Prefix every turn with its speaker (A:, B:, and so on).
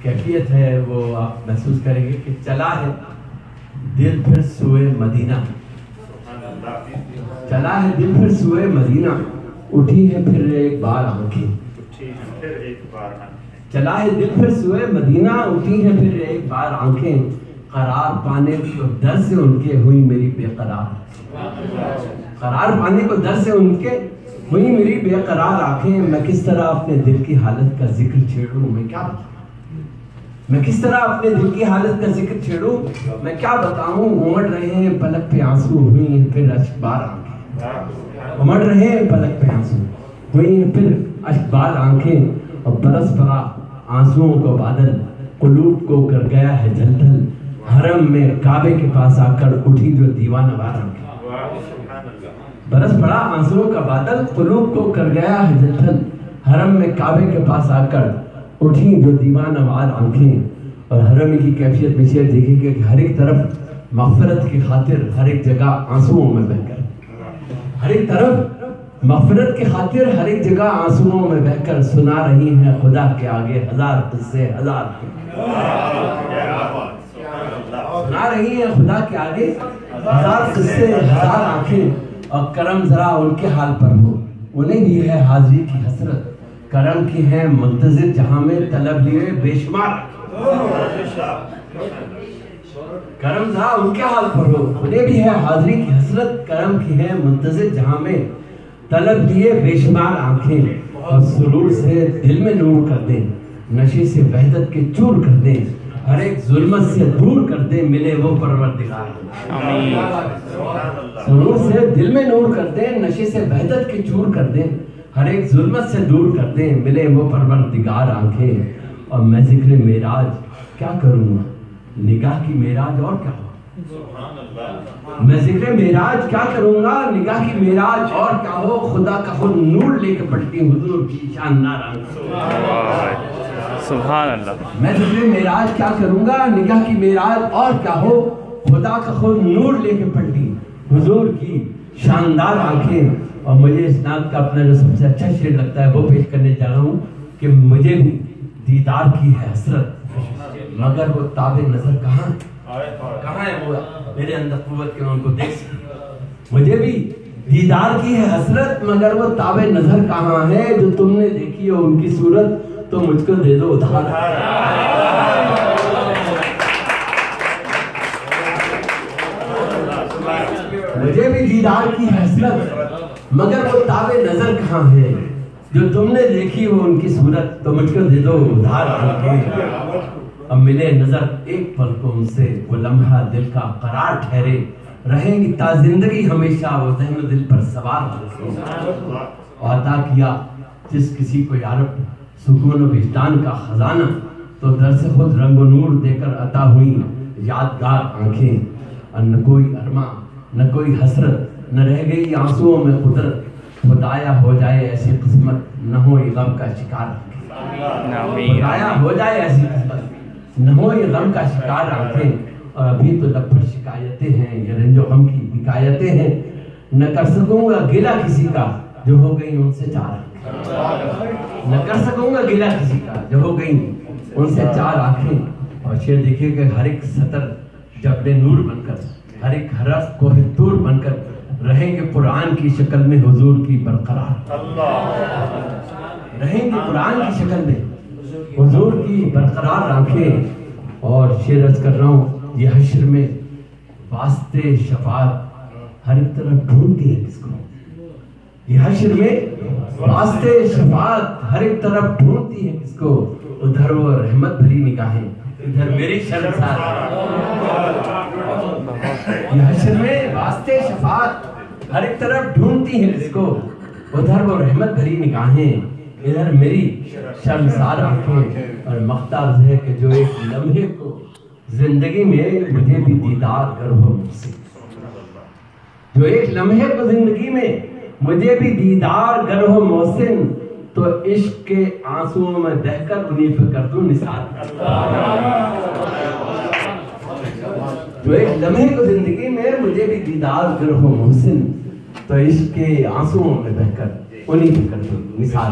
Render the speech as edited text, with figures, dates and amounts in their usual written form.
A: کیفیت ہے وہ آپ محسوس کریں گے کہ چلا ہے دل پھر سوئے مدینہ، چلا ہے دل پھر سوئے مدینہ، اٹھی ہے پھر ایک بار آنکھیں، چلا ہے دل پھر سوئے مدینہ، اٹھی ہے پھر ایک بار آنکھیں، قرار پانے کو در سے ان کے ہوئی میری بے قرار، قرار پانے کو در سے ان کے ہوئی میری بے قرار آنکھیں، میں کس طرح اپنے دل کی حالت کا ذکر چھیڑوں، میں کیا بتاؤں، میں کس طرح اپنے دل کی حالت کا ذکر چھیڑوں، میں کیا بتاؤں، امڑ رہے ہیں پلک پہ آنسو، ہوئی ہیں پھر اشک بار آنکھیں، امڑ رہے ہیں پلک پہ آنسو، ہوئی ہیں پھر اشک بار آنکھیں، اور برس پڑا آنسوؤں کو بادل، قلوب کو کر گیا ہے جھلجھل، حرم میں کعبے کے پاس آ کر اٹھی جو دیوانہ وار آنکھیں، برس پڑا آنسوؤں کا بادل، قلوب کو کر گیا ہے جھلجھل، حرم میں کعبے کے پاس آ کر اٹھی جو دیوانہ وار آنکھیں، اور حرم کی کیفیت میں شعر دیکھیں کہ ہر ایک طرف مغفرت کی خاطر ہر ایک جگہ آنسوؤں میں بہہ کر، ہر ایک طرف مغفرت کی خاطر ہر ایک جگہ آنسوؤں میں بہہ کر سنا رہی ہیں خدا کے آگے ہزار قصے ہزار، سنا رہی ہیں خدا کے آگے ہزار قصے ہزار آنکھیں، اور کرم ذرا ان کے حال پر ہو، انہیں بھی ہے حاضری کی حسرت، کرم کی ہے منتظر جہاں میں طلب لیے بے شمار، کرم ذرا ان کے حال پر ہو، انہیں بھی ہے حاضری کی حسرت، کرم کی ہے منتظر جہاں میں طلب لیے بے شمار آنکھیں، اور سرور سے دل میں نور کر دیں، نشے سے وحدت کے چور کر دیں، ہر ایک ظلمت سے دور کر دیں، ملے وہ پروردگار، سرور سے دل میں نور کر دیں، نشے سے وحدت کے چور کر دیں، ہر ایک ظلمت سے دور کر دیں، ملے وہ پروردگار آنکھیں، اور میں ذکر معراج کیا کروں گا، نگاہ کی معراج اور کیا ہو، میں ذکر معراج کیا کروں گا، نگاہ کی معراج اور کیا ہو، خدا کا خود نور لے کے پلٹی حضور کی شاندار آنکھیں،
B: سبحان اللہ،
A: میں ذکر معراج کیا کروں گا، نگاہ کی معراج اور کیا ہو، خدا کا خود نور لے کے پلٹی حضور کی شاندار آنکھیں، اور مجھے اس نام کا اپنا جو سب سے اچھا شعر لگتا ہے وہ پیش کرنے جا رہا ہوں کہ مجھے بھی دیدار کی ہے حسرت، مگر وہ تاب نظر کہاں ہے وہ میرے اندر قوت کے ان کو دیکھ سکیں، مجھے بھی دیدار کی ہے حسرت، مگر وہ تاب نظر کہاں ہے، جو تم نے دیکھی ہو ان کی صورت تو مجھ کو دے دو ادھار، مجھے بھی دیدار کی حسرت، مگر وہ تاب نظر کہاں ہے، جو تم نے دیکھی ہو ان کی صورت تو مجھ کو دے دو ادھار آنکھیں، اب ملے نظر ایک پل کو ان سے، وہ لمحہ دل کا قرار ٹھہرے، رہیں گی تا زندگی ہمیشہ وہ ذہن دل پر سوار، اور عطا کیا جس کسی کو یارب سکون و وجدان کا خزانہ، تو در سے خود رنگ و نور دے کر عطا ہوئی یادگار آنکھیں، اور نہ کوئی ارماں نہ کوئی حسرت، نہ رہ گئی آنسوؤں میں قدرت، خدایا ہو جائے ایسی قسمت نہ ہو یہ غم کا شکار آنکھیں، خدایا ہو جائے ایسی قسمت نہ ہو یہ غم کا شکار آنکھیں، اور ابھی تو لب پر شکایتیں ہیں، یہ رنج و غم کی حکایتیں ہیں، نہ کر سکوں گا گلہ کسی کا جو ہو گئی ان سے چار آنکھیں، نہ کر سکوں گا گلہ کسی کا جو ہو گئی ان سے چار آنکھیں، اور شعر دیکھیے کہ ہر ایک سطر جبل نور بن کر، ہر ایک حرف کوہ طور بن کر رہیں گے قرآن کی شکل میں حضور کی برقرار، رہیں گے قرآن کی شکل میں حضور کی برقرار آنکھیں، اور شعر عرض کر رہا ہوں یہ حشر میں واسطے شفاعت ہر ایک طرف ڈھونڈتی ہے کس کو، یہ حشر میں واسطے شفاعت ہر ایک طرف ڈھونڈتی ہے کس کو، ادھر وہ رحمت بھری نگاہیں ادھر میری شرمسار، یہ حشر میں واسطے شفاعت ہر ایک طرف ڈھونڈتی ہے کس کو، ادھر وہ رحمت بھری نگاہیں ادھر میری شرمسار آنکھیں، اور مختار ہے کہ جو ایک لمحے کو زندگی میں مجھے بھی دیدار گر ہو مجھ سے، جو ایک لمحے کو زندگی میں مجھے بھی دیدار گر ہو محسن، تو عشق کے آنسوؤں میں بہہ کر انہیں پہ کر دوں نثار، جو ایک لمحے کو زندگی میں مجھے بھی دیدار گر ہو محسن، تو عشق کے آنسوؤں میں بہہ کر انہیں پہ کر دوں نثار۔